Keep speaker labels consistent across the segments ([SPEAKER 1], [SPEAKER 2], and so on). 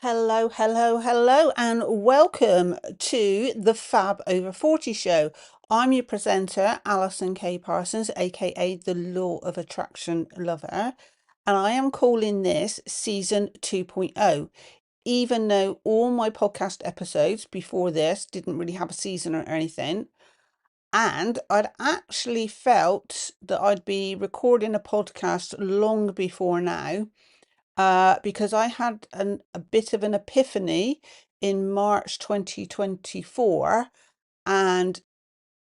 [SPEAKER 1] Hello, hello, hello, and welcome to the Fab Over 40 show. I'm your presenter, Alison K. Parsons, aka the Law of Attraction Lover, and I am calling this season 2.0. Even though all my podcast episodes before this didn't really have a season or anything, and I'd actually felt that I'd be recording a podcast long before now because I had a bit of an epiphany in March 2024, and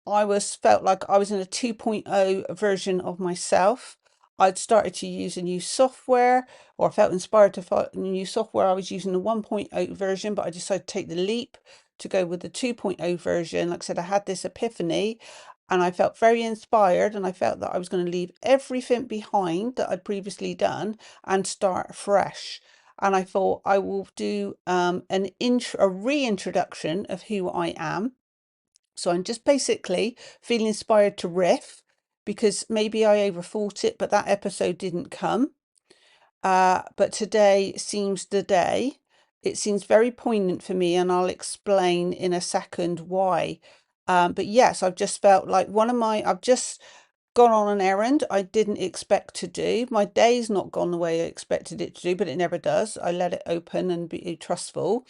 [SPEAKER 1] I felt like I was in a 2.0 version of myself. I'd started to use a new software, or I felt inspired to find a new software. I was using the 1.0 version, but I decided to take the leap to go with the 2.0 version. Like I said, I had this epiphany and I felt very inspired, and I felt that I was going to leave everything behind that I'd previously done and start fresh. And I thought I will do a reintroduction of who I am. So I'm just basically feeling inspired to riff because maybe I overthought it, but that episode didn't come. But today seems the day. It seems very poignant for me, and I'll explain in a second why. But yes, I've just felt like I've just gone on an errand I didn't expect to do. My day's not gone the way I expected it to do, but it never does. I let it open and be trustful.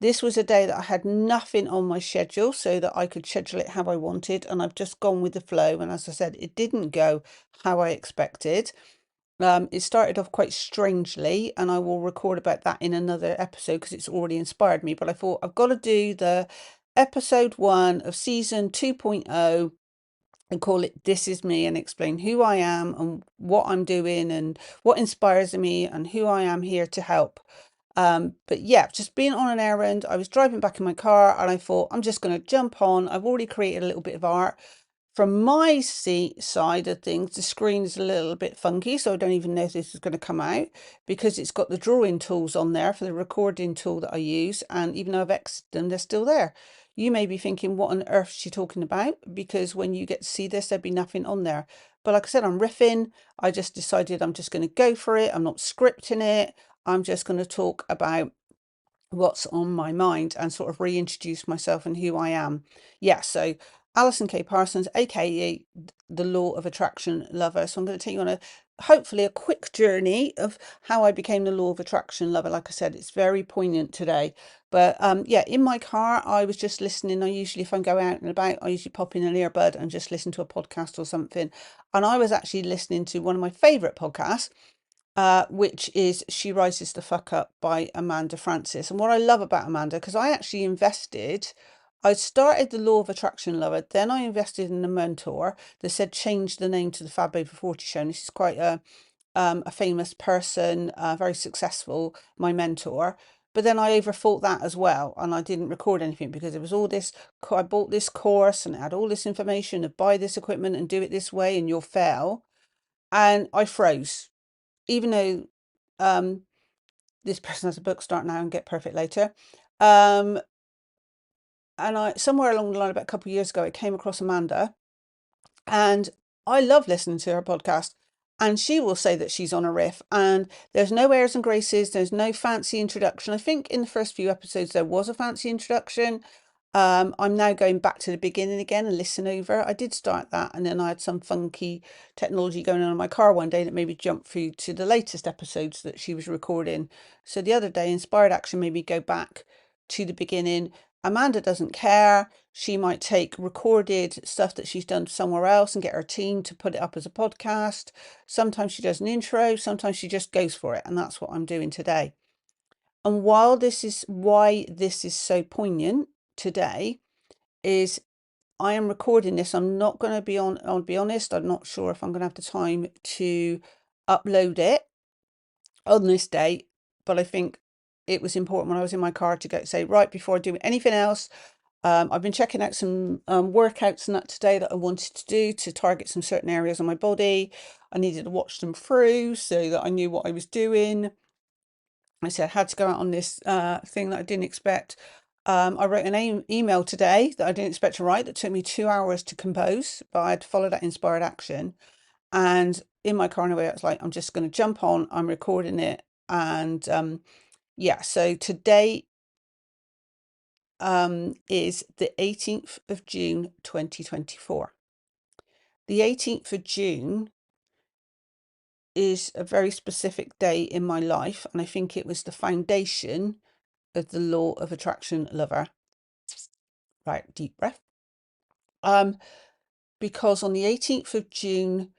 [SPEAKER 1] This was a day that I had nothing on my schedule so that I could schedule it how I wanted, and I've just gone with the flow. And as I said, it didn't go how I expected. It started off quite strangely, and I will record about that in another episode because it's already inspired me. But I thought I've got to do the episode 1 of season 2.0 and call it This Is Me, and explain who I am and what I'm doing and what inspires me and who I am here to help. But yeah, just being on an errand, I was driving back in my car and I thought, I'm just going to jump on. I've already created a little bit of art. From my side of things, the screen is a little bit funky, so I don't even know if this is going to come out because it's got the drawing tools on there for the recording tool that I use. And even though I've exited them, they're still there. You may be thinking, what on earth is she talking about? Because when you get to see this, there'd be nothing on there. But like I said, I'm riffing. I just decided I'm just going to go for it. I'm not scripting it. I'm just going to talk about what's on my mind and sort of reintroduce myself and who I am. Yeah, so Alison K. Parsons, aka the Law of Attraction Lover. So I'm going to take you on hopefully a quick journey of how I became the Law of Attraction Lover. Like I said, it's very poignant today. But yeah, in my car, I was just listening. I usually, if I go out and about, I usually pop in an earbud and just listen to a podcast or something. And I was actually listening to one of my favorite podcasts, which is She Rises the Fuck Up by Amanda Francis. And what I love about Amanda, because I started the Law of Attraction Lover, then I invested in a mentor that said change the name to the Fab Over 40 show. And this is quite a famous person, very successful, my mentor. But then I overthought that as well, and I didn't record anything because it was all this. I bought this course and it had all this information to buy this equipment and do it this way, and you'll fail. And I froze, even though um, this person has a book, Start Now and Get Perfect Later. Um, and I somewhere along the line, about a couple of years ago, I came across Amanda, and I love listening to her podcast. And she will say that she's on a riff, and there's no airs and graces, there's no fancy introduction. I think in the first few episodes there was a fancy introduction. I'm now going back to the beginning again and listen over. I did start that, and then I had some funky technology going on in my car one day that made me jump through to the latest episodes that she was recording. So the other day, Inspired Action made me go back to the beginning. Amanda doesn't care. She might take recorded stuff that she's done somewhere else and get her team to put it up as a podcast. Sometimes she does an intro, sometimes she just goes for it, and that's what I'm doing today. And why this is so poignant today is I am recording this. I'm not going to be on, I'll be honest, I'm not sure if I'm going to have the time to upload it on this date, but I think it was important when I was in my car to go say, right, before I do anything else, I've been checking out some workouts and that today that I wanted to do to target some certain areas on my body. I needed to watch them through so that I knew what I was doing. I said I had to go out on this thing that I didn't expect. I wrote an email today that I didn't expect to write that took me 2 hours to compose, but I had to follow that inspired action. And in my car anyway, I was like, I'm just going to jump on, I'm recording it. And Yeah, so today is the 18th of June 2024. The 18th of June is a very specific day in my life, and I think it was the foundation of the law of attraction lover. Right, deep breath. Because on the 18th of June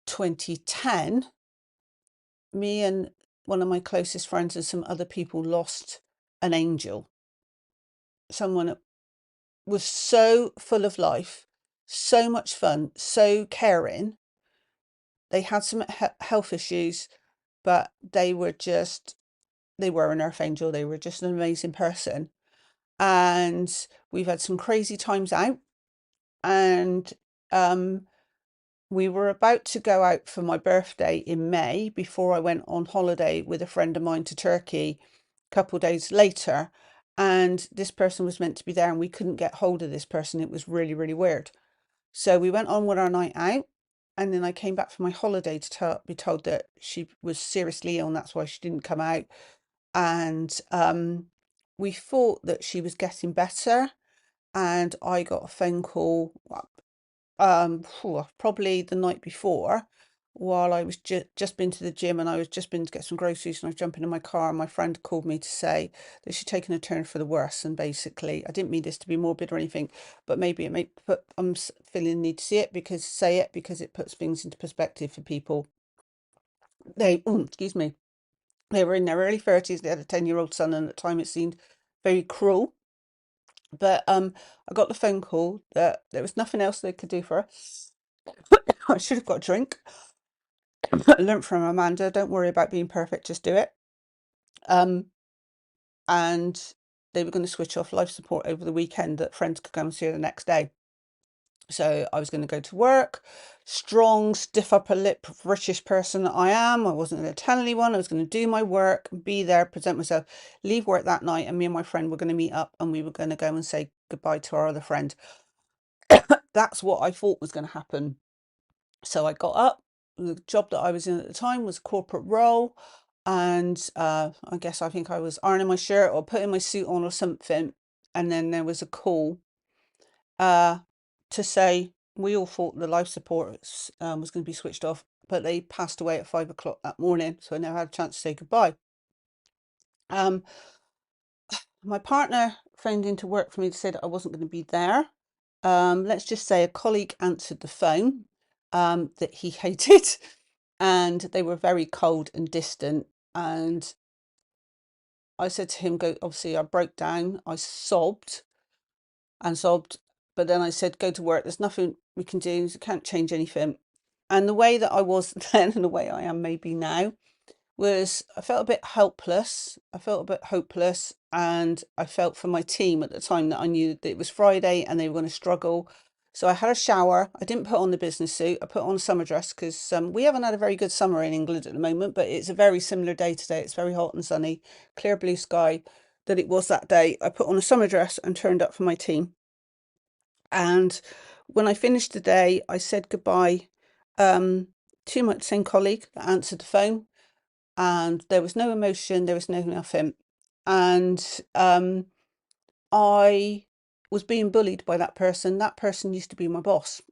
[SPEAKER 1] 2010, me and one of my closest friends and some other people lost an angel. Someone that was so full of life, so much fun, so caring. They had some health issues, but they were an earth angel. They were just an amazing person. And we've had some crazy times out. And we were about to go out for my birthday in May before I went on holiday with a friend of mine to Turkey a couple of days later. And this person was meant to be there, and we couldn't get hold of this person. It was really, really weird. So we went on with our night out, and then I came back from my holiday to be told that she was seriously ill, and that's why she didn't come out. And we thought that she was getting better, and I got a phone call probably the night before, while I was just been to the gym, and I was just been to get some groceries, and I was jumping in my car, and my friend called me to say that she'd taken a turn for the worse. And basically, I didn't mean this to be morbid or anything, but maybe it may put, I'm feeling the need to say it because it puts things into perspective for people. Excuse me, they were in their early 30s, they had a 10-year-old son, and at the time it seemed very cruel. But I got the phone call that there was nothing else they could do for her. I should have got a drink. I learned from Amanda, don't worry about being perfect, just do it. Um, and they were going to switch off life support over the weekend, that friends could go and see her the next day. So I was going to go to work, strong, stiff upper lip, British person that I am. I wasn't going to tell anyone. I was going to do my work, be there, present myself, leave work that night, and me and my friend were going to meet up, and we were going to go and say goodbye to our other friend. That's what I thought was going to happen. So I got up. The job that I was in at the time was a corporate role, and I think I was ironing my shirt or putting my suit on or something, and then there was a call to say we all thought the life support was going to be switched off, but they passed away at 5 o'clock that morning, so I never had a chance to say goodbye. My partner phoned into work for me to say that I wasn't going to be there. Let's just say a colleague answered the phone that he hated, and they were very cold and distant. And I said to him, "Go." Obviously, I broke down. I sobbed and sobbed, but then I said, "Go to work. There's nothing we can do. You can't change anything." And the way that I was then, and the way I am maybe now, was I felt a bit helpless. I felt a bit hopeless, and I felt for my team at the time that I knew that it was Friday and they were going to struggle. So I had a shower. I didn't put on the business suit. I put on a summer dress because we haven't had a very good summer in England at the moment, but it's a very similar day today. It's very hot and sunny, clear blue sky, that it was that day. I put on a summer dress and turned up for my team. And when I finished the day, I said goodbye to my same colleague that answered the phone, and there was no emotion, there was no nothing. And I was being bullied by that person. That person used to be my boss.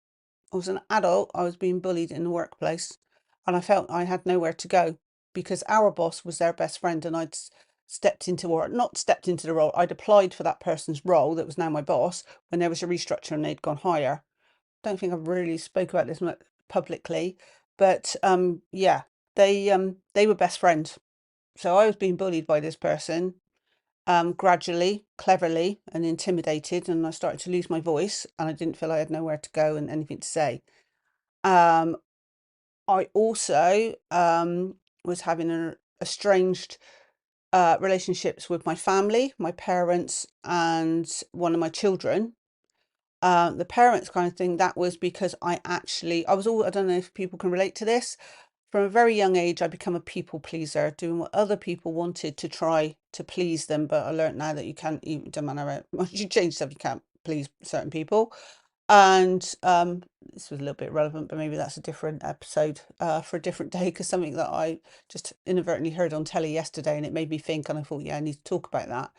[SPEAKER 1] I was an adult, I was being bullied in the workplace, and I felt I had nowhere to go because our boss was their best friend, and I'd stepped into, or not stepped into the role, I'd applied for that person's role that was now my boss when there was a restructure and they'd gone higher. Don't think I've really spoke about this much publicly, but yeah, they were best friends. So I was being bullied by this person, gradually, cleverly, and intimidated, and I started to lose my voice, and I didn't feel I had nowhere to go and anything to say. I also was having estranged relationships with my family, my parents, and one of my children. The parents kind of thing, that was because I don't know if people can relate to this. From a very young age, I become a people pleaser, doing what other people wanted to try to please them. But I learn't now that you can't, even, no matter how much you change stuff, you can't please certain people. And this was a little bit relevant, but maybe that's a different episode for a different day, because something that I just inadvertently heard on telly yesterday, and it made me think, and I thought, yeah, I need to talk about that.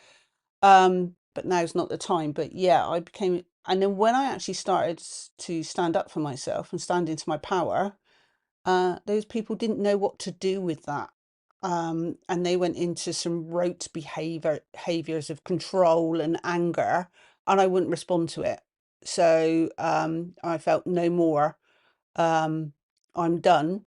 [SPEAKER 1] But now's not the time. But yeah, I became, and then when I actually started to stand up for myself and stand into my power, those people didn't know what to do with that. And they went into some rote behaviors of control and anger, and I wouldn't respond to it. So I felt no more. Um, I'm done,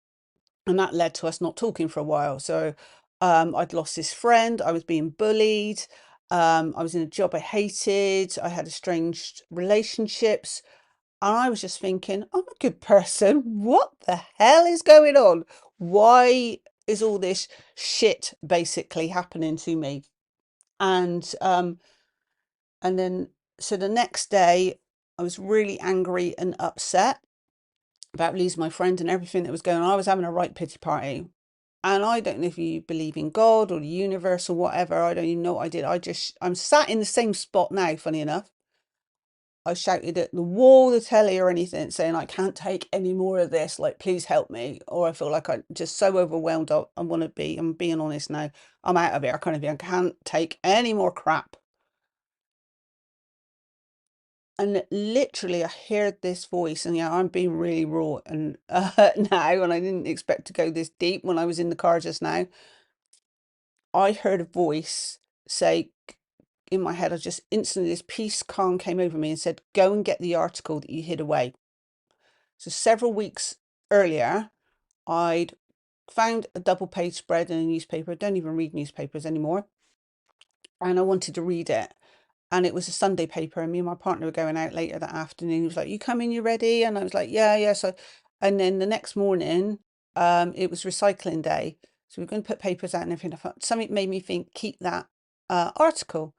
[SPEAKER 1] and that led to us not talking for a while. So I'd lost this friend. I was being bullied. I was in a job I hated. I had estranged relationships. And I was just thinking, I'm a good person. What the hell is going on? Why is all this shit basically happening to me? And then so the next day I was really angry and upset about losing my friend and everything that was going on. I was having a right pity party. And I don't know if you believe in God or the universe or whatever. I don't even know what I did. I'm sat in the same spot now, funny enough. I shouted at the wall, the telly, or anything, saying, I can't take any more of this. Like, please help me. Or I feel like I'm just so overwhelmed. I want to be, I'm being honest now. I'm out of it. I kind of think I can't take any more crap. And literally, I heard this voice, and yeah, I'm being really raw and now, and I didn't expect to go this deep when I was in the car just now. I heard a voice say in my head, I just instantly, this peace calm came over me and said, go and get the article that you hid away. So several weeks earlier, I'd found a double page spread in a newspaper. I don't even read newspapers anymore. And I wanted to read it. And it was a Sunday paper. And me and my partner were going out later that afternoon. He was like, you coming, you ready? And I was like, yeah, yeah. So, and then the next morning, it was recycling day. So we are going to put papers out and everything. Something made me think, keep that article.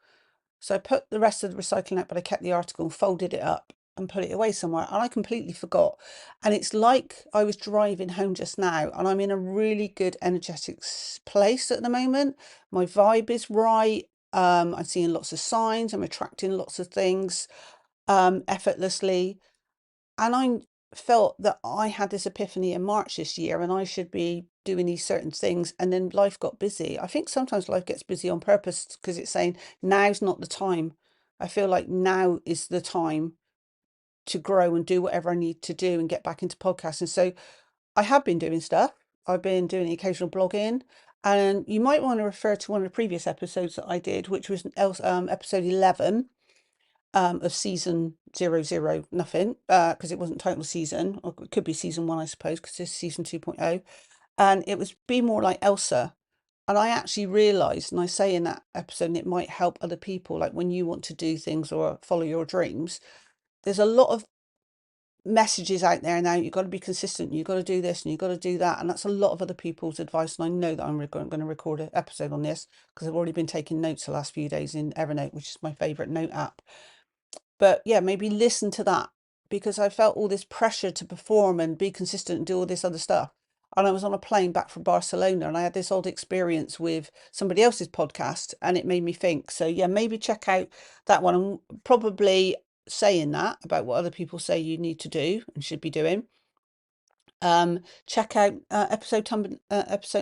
[SPEAKER 1] So I put the rest of the recycling out, but I kept the article, folded it up and put it away somewhere. And I completely forgot. And it's like I was driving home just now, and I'm in a really good energetic place at the moment. My vibe is right. I'm seeing lots of signs. I'm attracting lots of things effortlessly. And I felt that I had this epiphany in March this year, and I should be doing these certain things. And then life got busy. I think sometimes life gets busy on purpose because it's saying now's not the time. I feel like now is the time to grow and do whatever I need to do and get back into podcasting. So I have been doing stuff. I've been doing the occasional blogging. And you might want to refer to one of the previous episodes that I did, which was episode 11 of season 00 nothing, because it wasn't title season, or it could be season 1, I suppose, because this is season 2.0. And it was Be More Like Elsa. And I actually realized, and I say in that episode, and it might help other people, like when you want to do things or follow your dreams, there's a lot of messages out there now. You've got to be consistent, you've got to do this and you've got to do that, and that's a lot of other people's advice. And I know that I'm going to record an episode on this because I've already been taking notes the last few days in Evernote, which is my favorite note app. But yeah, maybe listen to that, because I felt all this pressure to perform and be consistent and do all this other stuff. And I was on a plane back from Barcelona, and I had this odd experience with somebody else's podcast, and it made me think. So yeah, maybe check out that one. And probably saying that about what other people say you need to do and should be doing. Check out episode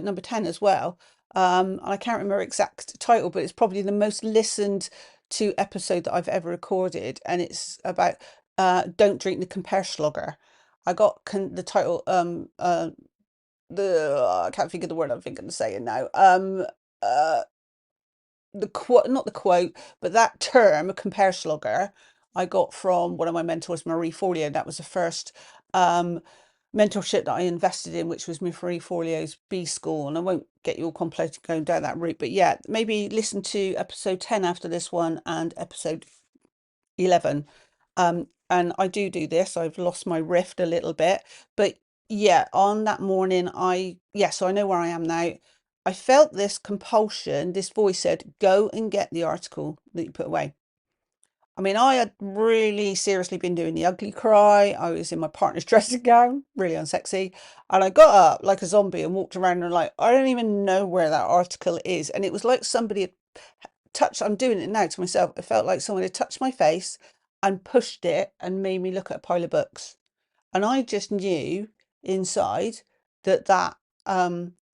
[SPEAKER 1] number 10 as well. I can't remember exact title, but it's probably the most listened to episode that I've ever recorded, and it's about don't drink the Comperschlager. I got the title I can't think of the word I'm thinking of saying now. The quote, not the quote, but that term, Comperschlager, I got from one of my mentors, Marie Forleo. That was the first mentorship that I invested in, which was Marie Forleo's B School. And I won't get you all complicated going down that route, but yeah, maybe listen to episode 10 after this one and episode 11. And I do this. I've lost my riff a little bit, but yeah, on that morning, so I know where I am now. I felt this compulsion. This voice said, go and get the article that you put away. I mean, I had really seriously been doing the ugly cry. I was in my partner's dressing gown, really unsexy. And I got up like a zombie and walked around and like, I don't even know where that article is. And it was like somebody had touched, I'm doing it now to myself. It felt like someone had touched my face and pushed it and made me look at a pile of books. And I just knew inside that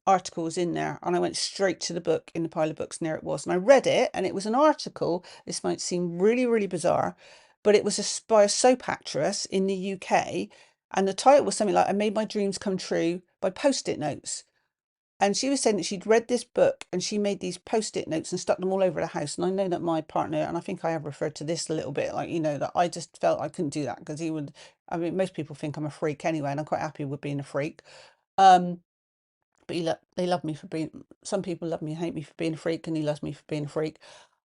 [SPEAKER 1] article was in there. And I went straight to the book in the pile of books, and there it was. And I read it, and it was an article. This might seem really, really bizarre, but it was by a soap actress in the UK. And the title was something like, I Made My Dreams Come True by Post-it Notes. And she was saying that she'd read this book and she made these post-it notes and stuck them all over the house. And I know that my partner, and I think I have referred to this a little bit, like, that I just felt I couldn't do that because he would, I mean, most people think I'm a freak anyway, and I'm quite happy with being a freak. Um, but they love me for being, some people love me and hate me for being a freak, and he loves me for being a freak.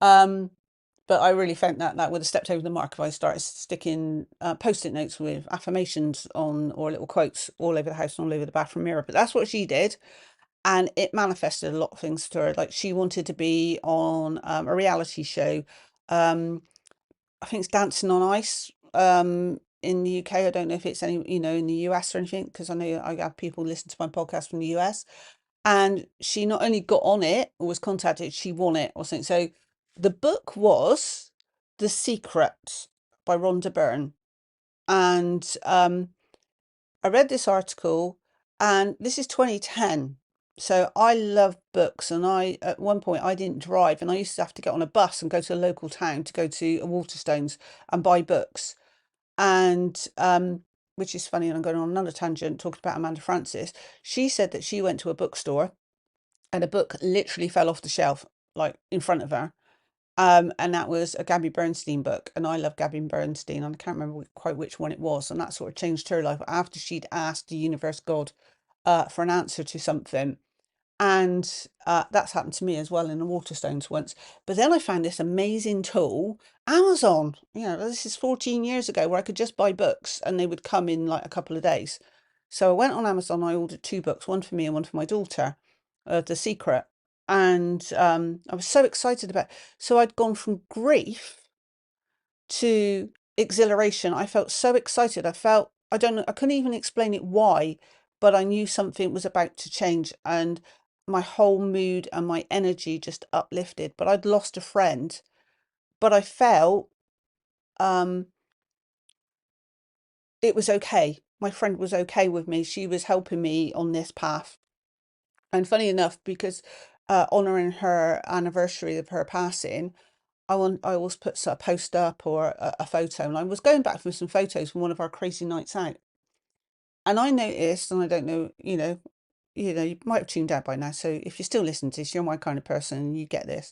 [SPEAKER 1] Um, but I really felt that would have stepped over the mark if I started sticking post-it notes with affirmations on, or little quotes all over the house and all over the bathroom mirror. But that's what she did. And it manifested a lot of things to her. Like, she wanted to be on a reality show. I think it's Dancing on Ice in the UK. I don't know if it's any, in the US or anything, because I know I have people listen to my podcast from the US. And she not only got on it or was contacted, she won it or something. So the book was The Secret by Rhonda Byrne. And I read this article, and this is 2010. So I love books, and at one point I didn't drive, and I used to have to get on a bus and go to a local town to go to a Waterstones and buy books. And which is funny, and I'm going on another tangent talking about Amanda Francis. She said that she went to a bookstore and a book literally fell off the shelf, like in front of her. And that was a Gabby Bernstein book, and I love Gabby Bernstein, and I can't remember quite which one it was, and that sort of changed her life after she'd asked the universe, God, for an answer to something. And that's happened to me as well in the Waterstones once. But then I found this amazing tool, Amazon. This is 14 years ago, where I could just buy books and they would come in like a couple of days. So I went on Amazon, I ordered 2 books, one for me and one for my daughter, The Secret. And I was so excited about it. So I'd gone from grief to exhilaration. I felt so excited. I don't know, I couldn't even explain it why, but I knew something was about to change, and my whole mood and my energy just uplifted. But I'd lost a friend, but I felt um it was okay. My friend was okay with me. She was helping me on this path. And funny enough, because honouring her anniversary of her passing, I always put a post up or a photo, and I was going back from some photos from one of our crazy nights out, and I noticed, and I don't know, you might have tuned out by now. So if you're still listening to this, you're my kind of person, and you get this.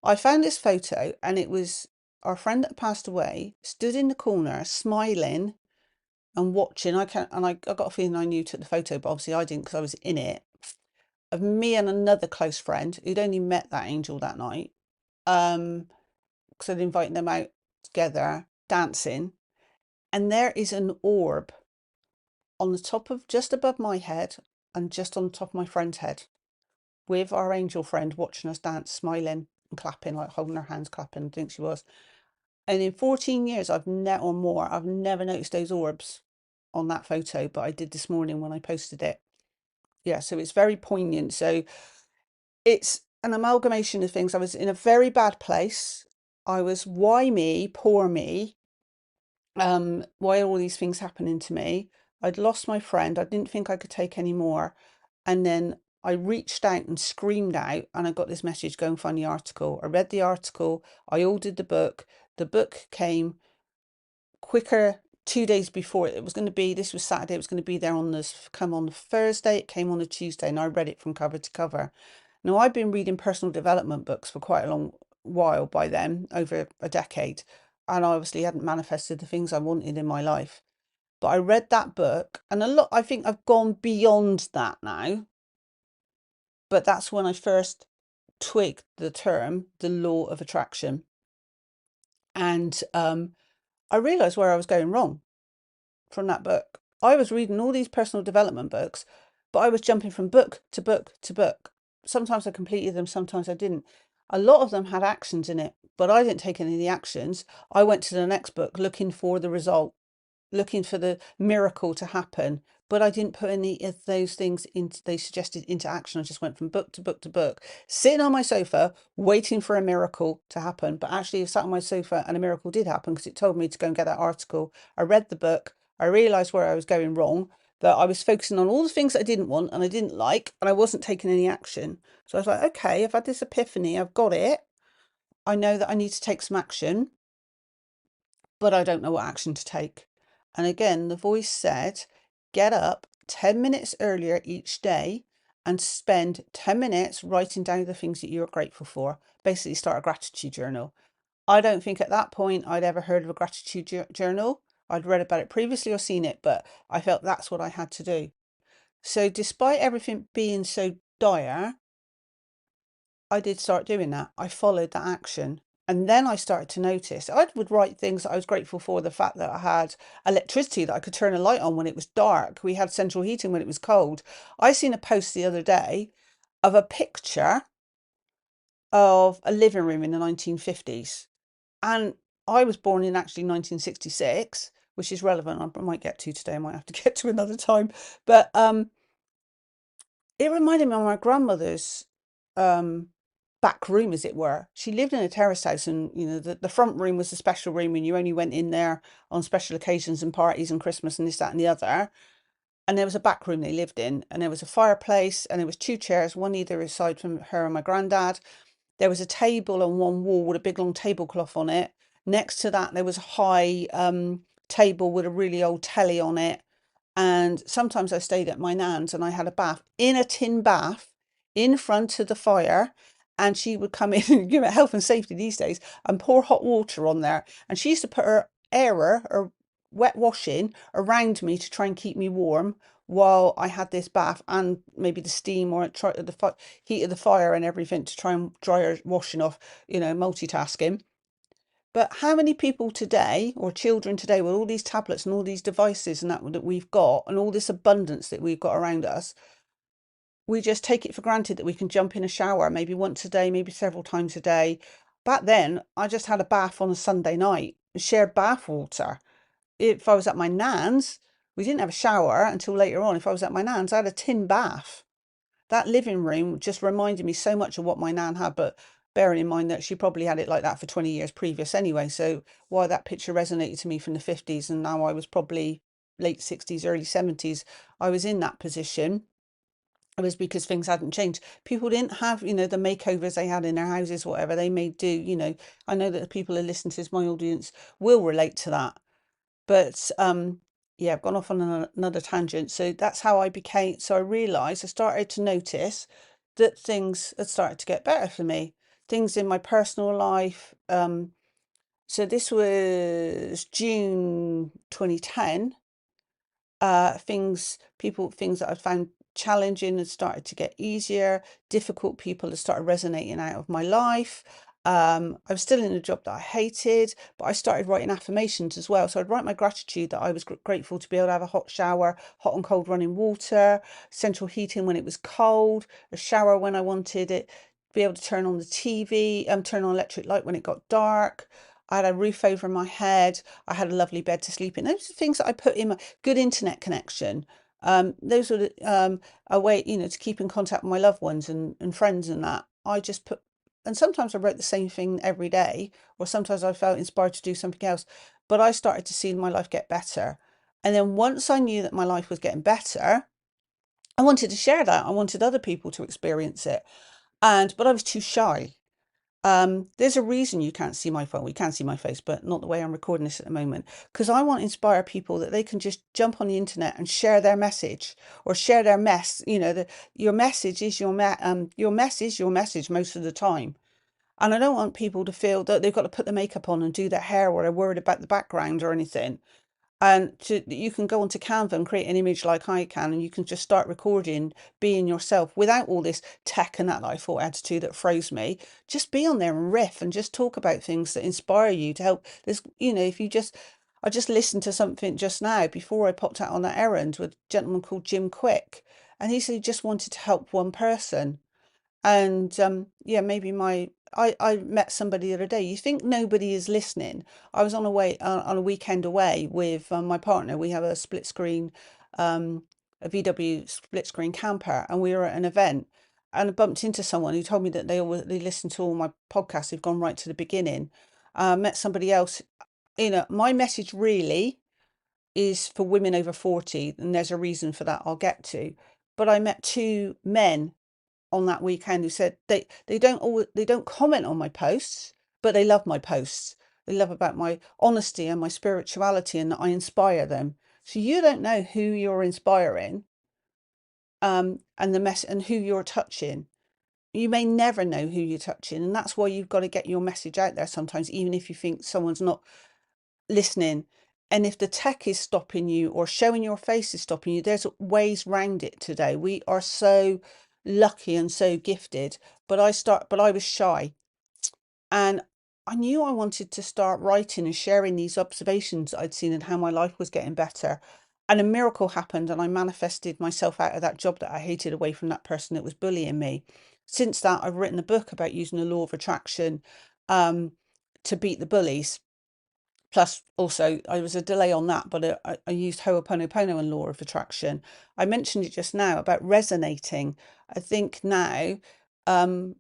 [SPEAKER 1] I found this photo, and it was our friend that passed away stood in the corner, smiling and watching. I got a feeling I knew who took the photo, but obviously I didn't because I was in it. Of me and another close friend who'd only met that angel that night. Because I'd invited them out together dancing, and there is an orb on the top of, just above my head and just on the top of my friend's head, with our angel friend watching us dance, smiling and clapping, like holding her hands, clapping. I think she was. And in 14 years, I've never, or more, I've never noticed those orbs on that photo, but I did this morning when I posted it. Yeah, so it's very poignant. So it's an amalgamation of things. I was in a very bad place. I was, why me, poor me? Why are all these things happening to me? I'd lost my friend. I didn't think I could take any more. And then I reached out and screamed out, and I got this message: go and find the article. I read the article. I ordered the book. The book came quicker 2 days before. It was going to be, this was Saturday, it was going to be there come on the Thursday. It came on a Tuesday, and I read it from cover to cover. Now, I've been reading personal development books for quite a long while by then, over a decade, and I obviously hadn't manifested the things I wanted in my life. But I read that book, and I think I've gone beyond that now. But that's when I first twigged the term, the law of attraction. And I realised where I was going wrong from that book. I was reading all these personal development books, but I was jumping from book to book to book. Sometimes I completed them, sometimes I didn't. A lot of them had actions in it, but I didn't take any of the actions. I went to the next book looking for the result. looking for the miracle to happen. But I didn't put any of those things into they suggested into action. I just went from book to book to book, sitting on my sofa, waiting for a miracle to happen. But actually, I sat on my sofa and a miracle did happen because it told me to go and get that article. I read the book. I realised where I was going wrong, that I was focusing on all the things I didn't want and I didn't like, and I wasn't taking any action. So I was like, okay, I've had this epiphany. I've got it. I know that I need to take some action, but I don't know what action to take. And again, the voice said, get up 10 minutes earlier each day and spend 10 minutes writing down the things that you're grateful for. Basically, start a gratitude journal. I don't think at that point I'd ever heard of a gratitude journal. I'd read about it previously or seen it, but I felt that's what I had to do. So, despite everything being so dire, I did start doing that. I followed that action. And then I started to notice I would write things that I was grateful for, the fact that I had electricity, that I could turn a light on when it was dark. We had central heating when it was cold. I seen a post the other day of a picture of a living room in the 1950s. And I was born in actually 1966, which is relevant. I might get to today. I might have to get to another time. But it reminded me of my grandmother's um, back room, as it were. She lived in a terrace house, and the front room was a special room, and you only went in there on special occasions and parties and Christmas and this, that, and the other. And there was a back room they lived in, and there was a fireplace, and there was two chairs, one either side from her and my granddad. There was a table on one wall with a big long tablecloth on it. Next to that, there was a high table with a really old telly on it. And sometimes I stayed at my nan's and I had a bath in a tin bath in front of the fire. And she would come in and give it health and safety these days and pour hot water on there. And she used to put her airer or wet washing around me to try and keep me warm while I had this bath, and maybe the steam or the heat of the fire and everything to try and dry her washing off, multitasking. But how many people today, or children today, with all these tablets and all these devices and that we've got, and all this abundance that we've got around us, we just take it for granted that we can jump in a shower maybe once a day, maybe several times a day. Back then, I just had a bath on a Sunday night, shared bath water. If I was at my nan's, we didn't have a shower until later on. If I was at my nan's, I had a tin bath. That living room just reminded me so much of what my nan had, but bearing in mind that she probably had it like that for 20 years previous anyway. So why that picture resonated to me from the 50s, and now I was probably late 60s, early 70s, I was in that position. It was because things hadn't changed. People didn't have, the makeovers they had in their houses, whatever they may do. I know that the people who listen to this, my audience, will relate to that. But yeah, I've gone off on another tangent. So that's how so I realised, I started to notice that things had started to get better for me. Things in my personal life. So this was June 2010. Things that I found challenging had started to get easier. Difficult people had started resonating out of my life. I was still in a job that I hated, but I started writing affirmations as well. So I'd write my gratitude that I was grateful to be able to have a hot shower, hot and cold running water, central heating when it was cold, a shower when I wanted it, be able to turn on the TV, turn on electric light when it got dark. I had a roof over my head. I had a lovely bed to sleep in. Those are things that I put in my good internet connection. Those were a way, to keep in contact with my loved ones and friends and that. I just put, and sometimes I wrote the same thing every day, or sometimes I felt inspired to do something else. But I started to see my life get better. And then once I knew that my life was getting better, I wanted to share that. I wanted other people to experience it. But I was too shy. There's a reason you can't see my phone. We can see my face, but not the way I'm recording this at the moment. Because I want to inspire people that they can just jump on the internet and share their message or share their mess. Your message is your mess is your message most of the time. And I don't want people to feel that they've got to put the makeup on and do their hair or they're worried about the background or anything. And you can go onto Canva and create an image like I can, and you can just start recording, being yourself without all this tech and that I thought attitude that froze me. Just be on there and riff and just talk about things that inspire you to help. I just listened to something just now before I popped out on that errand with a gentleman called Jim Quick, and he said he just wanted to help one person. And yeah, maybe I met somebody the other day. You think nobody is listening. I was on a weekend away with my partner. We have a split screen, a VW split screen camper, and we were at an event. And I bumped into someone who told me that they listen to all my podcasts. They've gone right to the beginning. Met somebody else. My message really is for women over 40, and there's a reason for that I'll get to. But I met two men on that weekend who said they don't comment on my posts, but they love my posts. They love about my honesty and my spirituality, and that I inspire them. So you don't know who you're inspiring, and the mess and who you're touching. You may never know who you're touching, and that's why you've got to get your message out there sometimes, even if you think someone's not listening. And if the tech is stopping you or showing your face is stopping you, there's ways round it today. We are so lucky and so gifted. But I was shy, and I knew I wanted to start writing and sharing these observations that I'd seen and how my life was getting better. And a miracle happened, and I manifested myself out of that job that I hated, away from that person that was bullying me. Since that, I've written a book about using the law of attraction um, to beat the bullies. Plus, also, I was a delay on that, but I used Ho'oponopono and law of attraction. I mentioned it just now about resonating. I think now um,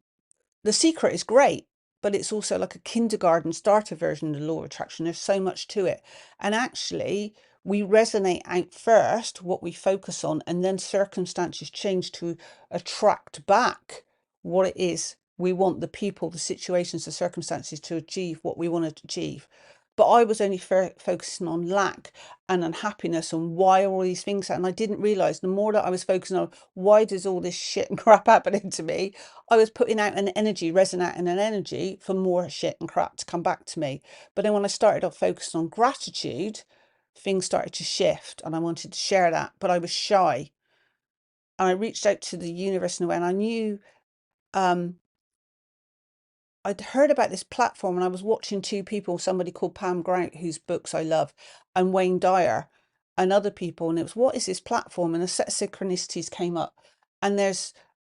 [SPEAKER 1] the secret is great, but it's also like a kindergarten starter version of the law of attraction. There's so much to it. And actually, we resonate out first, what we focus on, and then circumstances change to attract back what it is we want, the people, the situations, the circumstances, to achieve what we want to achieve. But I was only focusing on lack and unhappiness and why all these things. And I didn't realize, the more that I was focusing on why does all this shit and crap happening to me, I was putting out an energy, resonating an energy for more shit and crap to come back to me. But then when I started off focusing on gratitude, things started to shift, and I wanted to share that, but I was shy. And I reached out to the universe in a way, and I knew um, I'd heard about this platform, and I was watching two people, somebody called Pam Grant, whose books I love, and Wayne Dyer, and other people. And it was, what is this platform? And a set of synchronicities came up. And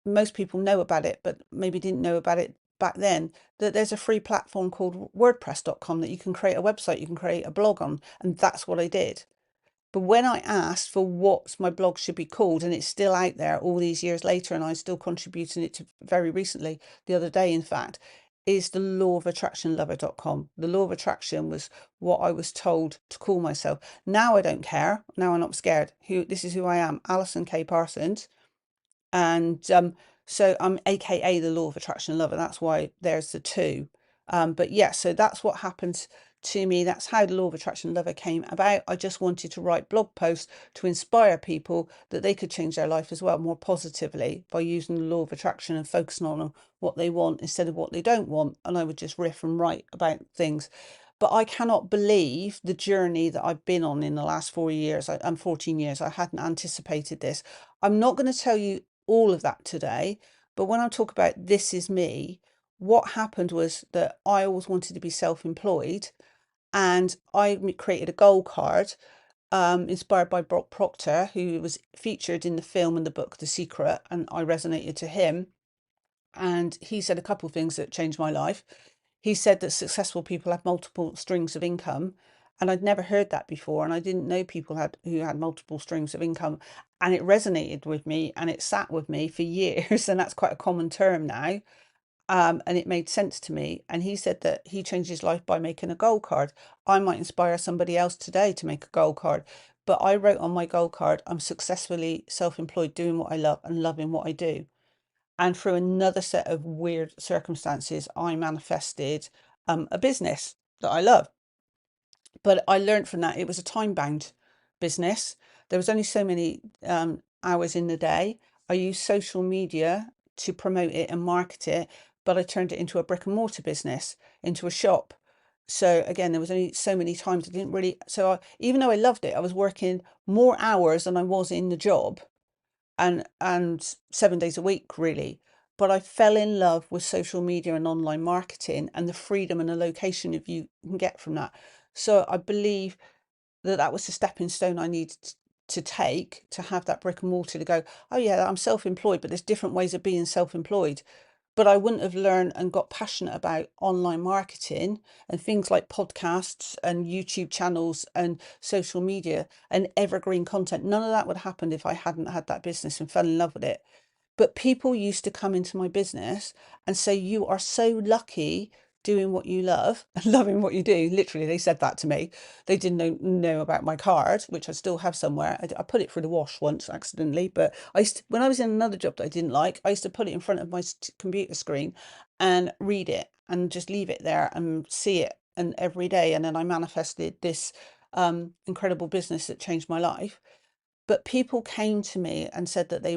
[SPEAKER 1] most people know about it, but maybe didn't know about it back then, that there's a free platform called WordPress.com that you can create a website, you can create a blog on. And that's what I did. But when I asked for what my blog should be called, and it's still out there all these years later, and I'm still contributing it to very recently, the other day, in fact, is the lawofattractionlover.com. The law of attraction was what I was told to call myself. Now I don't care. Now I'm not scared. This is who I am, Alison K. Parsons. And so I'm AKA the law of attraction lover. That's why there's the two. But yeah, so that's what happened to me. That's how the law of attraction lover came about. I just wanted to write blog posts to inspire people that they could change their life as well, more positively, by using the law of attraction and focusing on what they want instead of what they don't want. And I would just riff and write about things. But I cannot believe the journey that I've been on in the last 4 years. I'm 14 years. I hadn't anticipated this. I'm not going to tell you all of that today, but when I talk about this is me, what happened was that I always wanted to be self-employed, and I created a goal card inspired by Brock Proctor, who was featured in the film and the book The Secret, and I resonated to him. And he said a couple of things that changed my life. He said that successful people have multiple streams of income, and I'd never heard that before, and I didn't know people who had multiple streams of income, and it resonated with me, and it sat with me for years, and that's quite a common term now. And it made sense to me. And he said that he changed his life by making a goal card. I might inspire somebody else today to make a goal card, but I wrote on my goal card, I'm successfully self-employed, doing what I love and loving what I do. And through another set of weird circumstances, I manifested a business that I love. But I learned from that it was a time bound business. There was only so many hours in the day. I used social media to promote it and market it, but I turned it into a brick and mortar business, into a shop. So again, there was only so many times I didn't really. Even though I loved it, I was working more hours than I was in the job, and 7 days a week, really. But I fell in love with social media and online marketing, and the freedom and the location of you can get from that. So I believe that that was the stepping stone I needed to take to have that brick and mortar, to go, oh yeah, I'm self-employed, but there's different ways of being self-employed. but I wouldn't have learned and got passionate about online marketing and things like podcasts and YouTube channels and social media and evergreen content. None of that would have happened if I hadn't had that business and fell in love with it. But people used to come into my business and say, "You are so lucky doing what you love and loving what you do." Literally, they said that to me. They didn't know about my card, which I still have somewhere. I put it through the wash once accidentally, but when I was in another job that I didn't like, I used to put it in front of my computer screen and read it and just leave it there and see it and every day. And then I manifested this incredible business that changed my life. But people came to me and said that I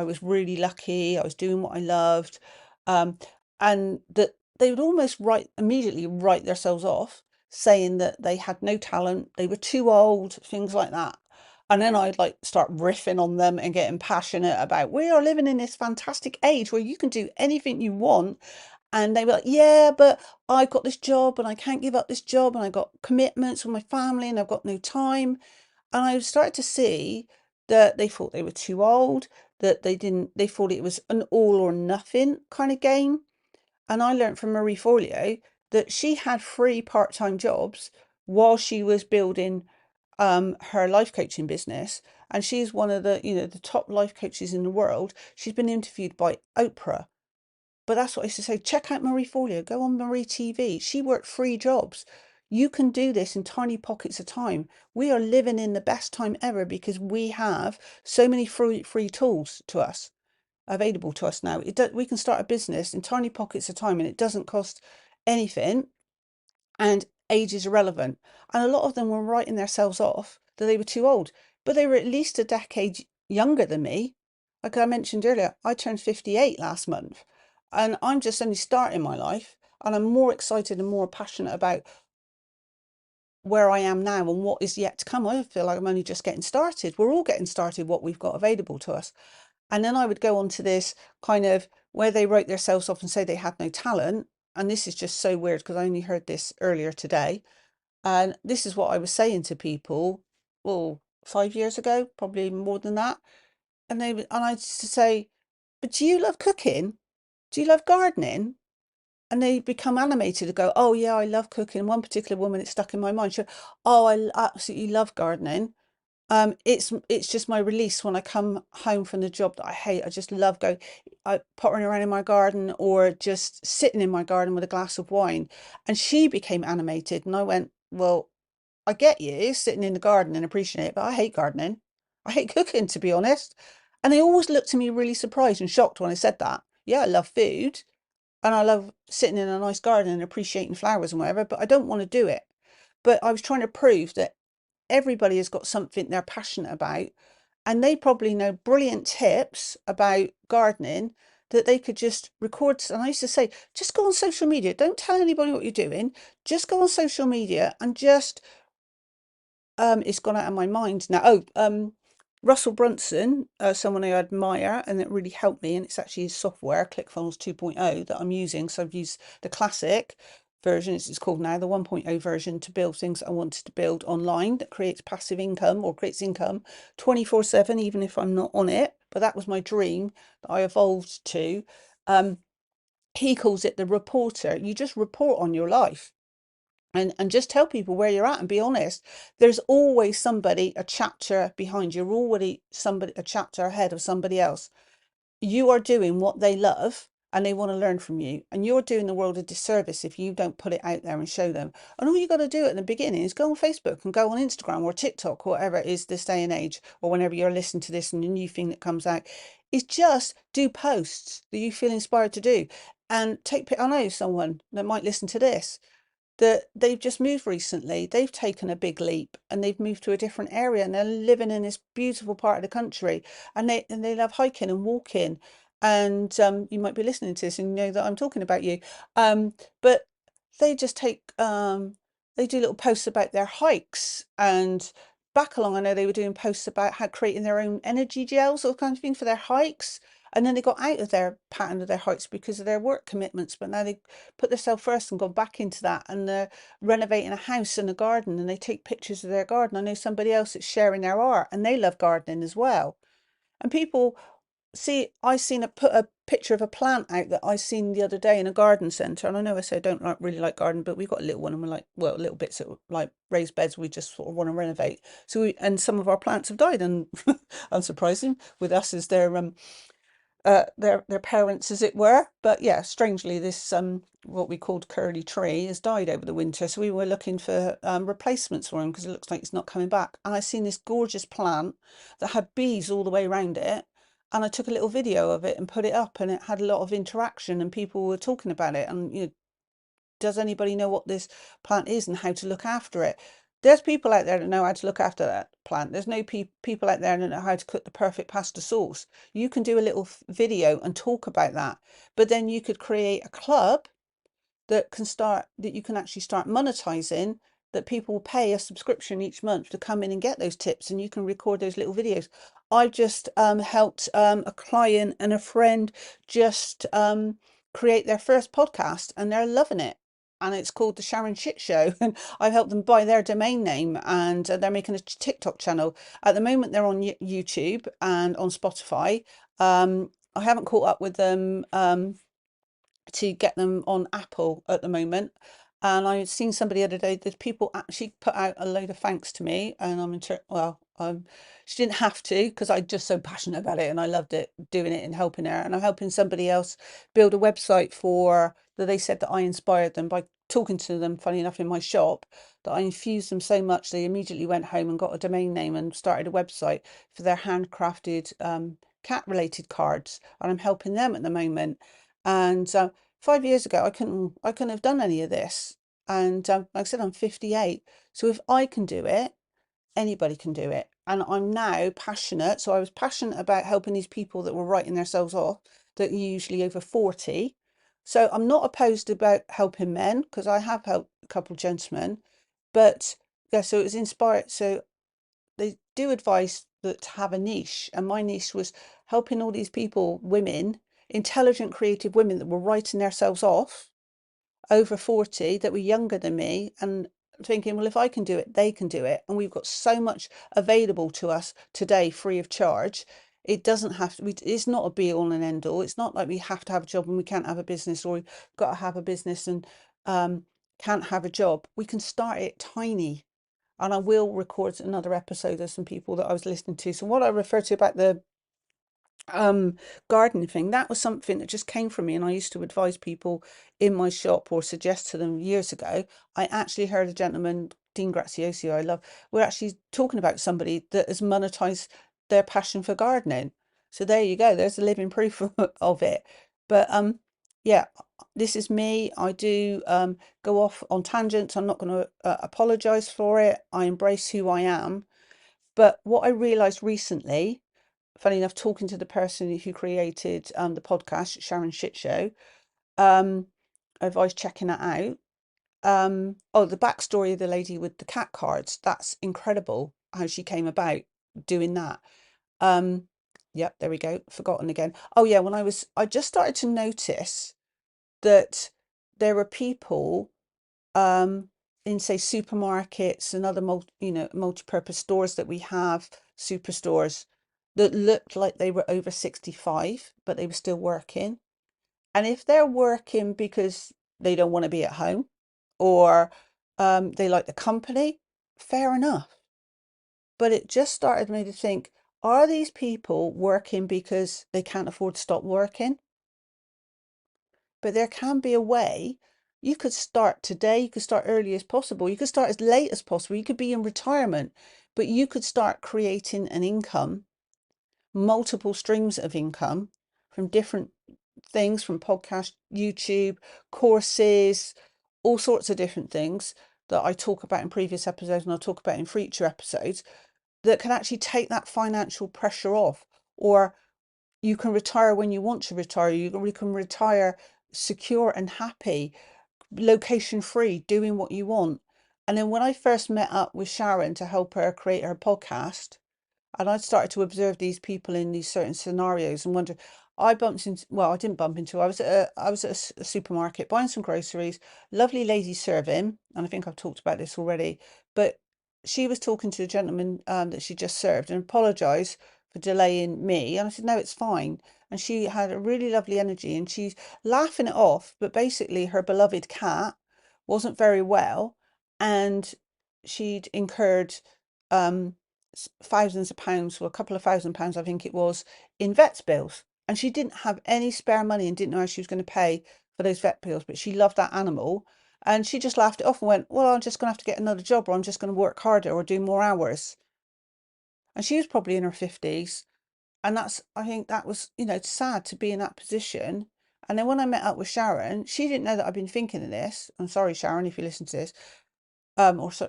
[SPEAKER 1] was really lucky, I was doing what I loved, um, and that they would almost immediately write themselves off, saying that they had no talent, they were too old, things like that. And then I'd like start riffing on them and getting passionate about, we are living in this fantastic age where you can do anything you want. And they were like, yeah, but I've got this job and I can't give up this job and I got commitments with my family and I've got no time. And I started to see that they thought they were too old, that they thought it was an all or nothing kind of game. And I learned from Marie Forleo that she had 3 part-time jobs while she was building her life coaching business. And she's one of the top life coaches in the world. She's been interviewed by Oprah. But that's what I used to say. Check out Marie Forleo. Go on Marie TV. She worked 3 jobs. You can do this in tiny pockets of time. We are living in the best time ever because we have so many free tools to us available to us now. We can start a business in tiny pockets of time and it doesn't cost anything, and age is irrelevant. And a lot of them were writing themselves off that they were too old, but they were at least a decade younger than me. Like I mentioned earlier, I turned 58 last month and I'm just only starting my life, and I'm more excited and more passionate about where I am now and what is yet to come. I feel like I'm only just getting started. We're all getting started what we've got available to us. And then I would go on to this kind of where they wrote themselves off and say they had no talent. And this is just so weird because I only heard this earlier today. And this is what I was saying to people, well, 5 years ago, probably more than that. And I used to say, but do you love cooking? Do you love gardening? And they become animated to go, oh yeah, I love cooking. One particular woman, it stuck in my mind. She went, oh, absolutely love gardening. It's just my release when I come home from the job that I hate. I just love going, pottering around in my garden or just sitting in my garden with a glass of wine. And she became animated, and I went, well, I get you sitting in the garden and appreciate it, but I hate gardening. I hate cooking, to be honest. And they always looked at me really surprised and shocked when I said that. Yeah, I love food and I love sitting in a nice garden and appreciating flowers and whatever, but I don't want to do it. But I was trying to prove that everybody has got something they're passionate about, and they probably know brilliant tips about gardening that they could just record. And I used to say, just go on social media. Don't tell anybody what you're doing. Just go on social media and just it's gone out of my mind now. Russell Brunson, someone I admire, and it really helped me. And it's actually his software, ClickFunnels 2.0, that I'm using. So I've used the classic version, it's called now, the 1.0 version, to build things I wanted to build online that creates passive income or creates income 24/7, even if I'm not on it. But that was my dream that I evolved to. He calls it the reporter. You just report on your life and just tell people where you're at and be honest. There's always somebody a chapter behind. You're already somebody a chapter ahead of somebody else. You are doing what they love and they want to learn from you, and you're doing the world a disservice if you don't put it out there and show them. And all you got to do at the beginning is go on Facebook and go on Instagram or TikTok, whatever it is this day and age, or whenever you're listening to this and the new thing that comes out, is just do posts that you feel inspired to do. And I know someone that might listen to this that they've just moved recently. They've taken a big leap and they've moved to a different area and they're living in this beautiful part of the country, and they love hiking and walking. And you might be listening to this and you know that I'm talking about you. But they just they do little posts about their hikes, and back along I know they were doing posts about how creating their own energy gels or kind of thing for their hikes. And then they got out of their pattern of their hikes because of their work commitments, but now they put themselves first and gone back into that, and they're renovating a house and a garden and they take pictures of their garden. I know somebody else that's sharing their art and they love gardening as well. And people see, I seen put a picture of a plant out that I seen the other day in a garden centre, and I know I say I don't really like garden, but we've got a little one, and we're like, well, little bits of like raised beds we just sort of want to renovate. And some of our plants have died, and unsurprising with us as their parents, as it were. But yeah, strangely, this what we called curly tree has died over the winter, so we were looking for replacements for him because it looks like he's not coming back. And I seen this gorgeous plant that had bees all the way around it, and I took a little video of it and put it up, and it had a lot of interaction, and people were talking about it. And does anybody know what this plant is and how to look after it? There's people out there that know how to look after that plant. There's no people out there that know how to cook the perfect pasta sauce. You can do a little video and talk about that, but then you could create a club that you can actually start monetizing, that people will pay a subscription each month to come in and get those tips, and you can record those little videos. I've just helped a client and a friend just create their first podcast, and they're loving it. And it's called the Sharon Shit Show. And I've helped them buy their domain name, and they're making a TikTok channel. At the moment, they're on YouTube and on Spotify. I haven't caught up with them to get them on Apple at the moment. And I've seen somebody the other day that people actually put out a load of thanks to me, and she didn't have to, because I'm just so passionate about it and I loved it, doing it and helping her. And I'm helping somebody else build a website for that. They said that I inspired them by talking to them, funny enough, in my shop, that I infused them so much they immediately went home and got a domain name and started a website for their handcrafted cat related cards. And I'm helping them at the moment. And 5 years ago, I couldn't have done any of this. And like I said, I'm 58. So if I can do it, anybody can do it. And I'm now passionate. So I was passionate about helping these people that were writing themselves off, that are usually over 40. So I'm not opposed about helping men, because I have helped a couple of gentlemen. But yeah, so it was inspired. So they do advise that to have a niche, and my niche was helping all these people, women, intelligent, creative women that were writing themselves off, over 40, that were younger than me, and thinking, well, if I can do it, they can do it. And we've got so much available to us today, free of charge. It doesn't have to, it's not a be all and end all. It's not like we have to have a job and we can't have a business, or we've got to have a business and can't have a job. We can start it tiny. And I will record another episode of some people that I was listening to. So what I refer to about the gardening thing, that was something that just came from me, and I used to advise people in my shop or suggest to them years ago. I actually heard a gentleman, Dean Graziosi, who I love, we're actually talking about somebody that has monetized their passion for gardening. So there you go, there's a living proof of it. But yeah, this is me. I do go off on tangents. I'm not going to apologize for it. I embrace who I am. But what I realized recently, funny enough, talking to the person who created the podcast, Sharon Shit Show, I advise checking that out. Oh, the backstory of the lady with the cat cards, that's incredible how she came about doing that. Um, yep, there we go. Forgotten again. Oh yeah, I just started to notice that there are people in, say, supermarkets and other multi-purpose stores that we have, superstores, that looked like they were over 65, but they were still working. And if they're working because they don't want to be at home, or they like the company, fair enough. But it just started me to think, are these people working because they can't afford to stop working? But there can be a way. You could start today, you could start early as possible, you could start as late as possible, you could be in retirement, but you could start creating an income, multiple streams of income from different things, from podcast, YouTube, courses, all sorts of different things that I talk about in previous episodes and I'll talk about in future episodes, that can actually take that financial pressure off. Or you can retire when you want to retire. You can retire secure and happy, location free, doing what you want. And then when I first met up with Sharon to help her create her podcast, and I started to observe these people in these certain scenarios and wonder, I bumped into, well, I didn't bump into, I was at a supermarket buying some groceries, lovely lady serving, and I think I've talked about this already, but she was talking to the gentleman that she just served and apologized for delaying me. And I said, no, it's fine. And she had a really lovely energy and she's laughing it off. But basically, her beloved cat wasn't very well and she'd incurred um, thousands of pounds, or a couple of £1,000, I think it was, in vet's bills. And she didn't have any spare money and didn't know how she was going to pay for those vet bills. But she loved that animal. And she just laughed it off and went, well, I'm just going to have to get another job, or I'm just going to work harder or do more hours. And she was probably in her 50s. And I think that was, sad to be in that position. And then when I met up with Sharon, she didn't know that I'd been thinking of this. I'm sorry, Sharon, if you listen to this,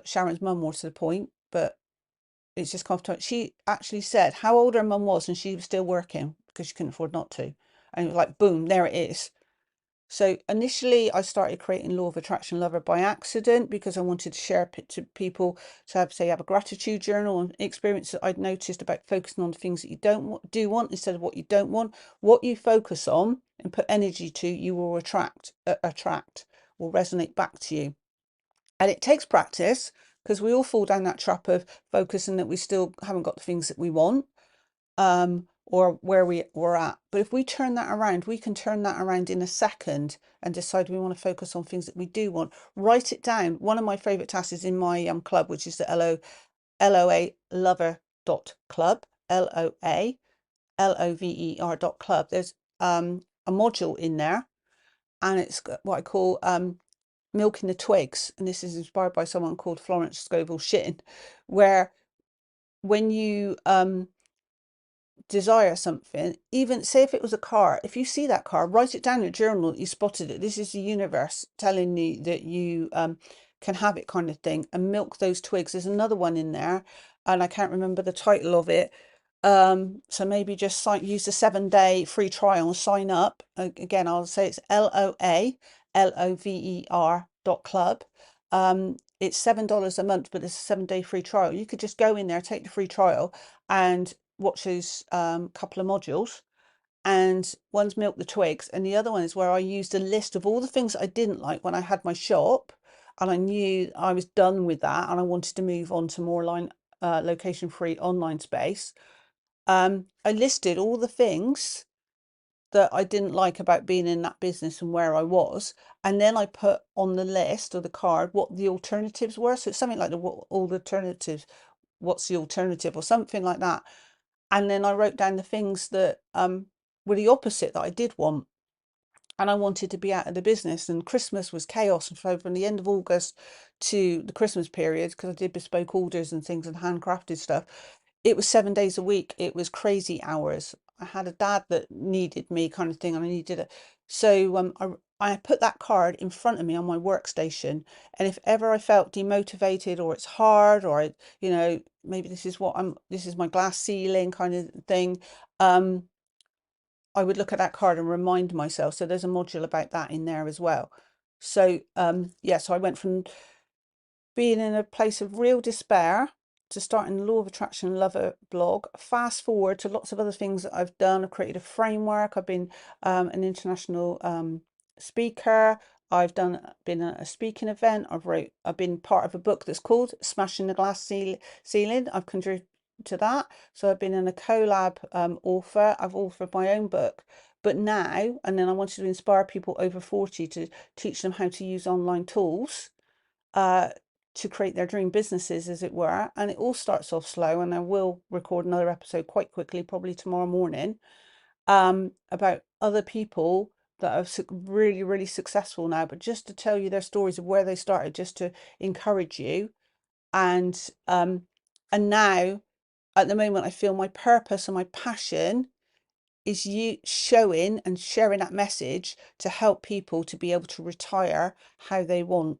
[SPEAKER 1] Sharon's mum, more to the point, but it's just confident. She actually said how old her mum was and she was still working because she couldn't afford not to. And it was like, boom, there it is. So initially I started creating Law of Attraction Lover by accident because I wanted to share it to people to have a gratitude journal and experience that I'd noticed about focusing on the things that you do want instead of what you don't want. What you focus on and put energy to, you will attract will resonate back to you. And it takes practice because we all fall down that trap of focusing that we still haven't got the things that we want. Or where we're at. But if we turn that around, we can turn that around in a second and decide we want to focus on things that we do want. Write it down. One of my favorite tasks is in my club, which is the LOA lover.club, LOALOVER.club. There's a module in there and it's what I call milking the twigs. And this is inspired by someone called Florence Scovel Shitton, where when you desire something, even say if it was a car, if you see that car, write it down in a journal that you spotted it. This is the universe telling you that you can have it, kind of thing, and milk those twigs. There's another one in there and I can't remember the title of it. So maybe just use the 7-day free trial and sign up. Again, I'll say it's LOALOVER.club. It's $7 a month, but it's a 7-day free trial. You could just go in there, take the free trial and watch those couple of modules. And one's Milk the Twigs, and the other one is where I used a list of all the things I didn't like when I had my shop, and I knew I was done with that, and I wanted to move on to more location-free online space. I listed all the things that I didn't like about being in that business and where I was, and then I put on the list or the card what the alternatives were. So it's something like all the alternatives. What's the alternative, or something like that. And then I wrote down the things that were the opposite that I did want. And I wanted to be out of the business. And Christmas was chaos. And so from the end of August to the Christmas period, because I did bespoke orders and things and handcrafted stuff, it was 7 days a week. It was crazy hours. I had a dad that needed me, kind of thing, and I needed it. So I put that card in front of me on my workstation. And if ever I felt demotivated or it's hard, or maybe this is my glass ceiling kind of thing, I would look at that card and remind myself. So there's a module about that in there as well. So so I went from being in a place of real despair to starting the Law of Attraction Lover blog. Fast forward to lots of other things that I've done. I've created a framework. I've been an international speaker. I've been at a speaking event. I've been part of a book that's called Smashing the Glass Ceiling. I've contributed to that. So I've been in a collab author. I've authored my own book. But now, and then I wanted to inspire people over 40 to teach them how to use online tools to create their dream businesses, as it were. And it all starts off slow, and I will record another episode quite quickly, probably tomorrow morning, about other people that are really, really successful now, but just to tell you their stories of where they started, just to encourage you. And now, at the moment, I feel my purpose and my passion is you showing and sharing that message to help people to be able to retire how they want.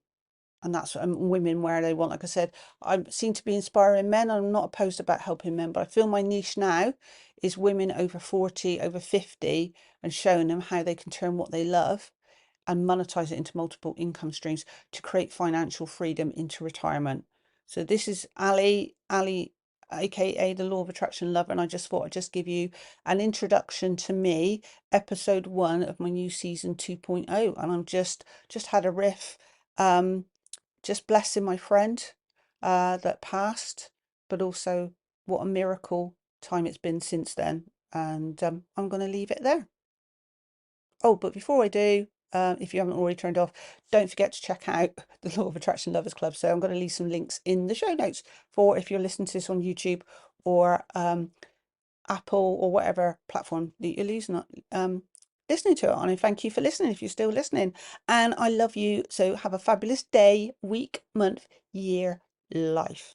[SPEAKER 1] And that's women where they want. Like I said, I seem to be inspiring men. I'm not opposed about helping men, but I feel my niche now is women over 40, over 50, and showing them how they can turn what they love and monetize it into multiple income streams to create financial freedom into retirement. So this is Ali, aka the Law of Attraction Lover, and I just thought I'd just give you an introduction to me, Ep.1 of my new season 2.0. And I'm just had a riff, just blessing my friend that passed, but also what a miracle time it's been since then. And I'm going to leave it there. Oh, but before I do, if you haven't already turned off, don't forget to check out the Law of Attraction Lovers Club. So I'm going to leave some links in the show notes for if you're listening to this on YouTube or Apple or whatever platform that you're listening to it on. And thank you for listening if you're still listening. And I love you. So have a fabulous day, week, month, year, life.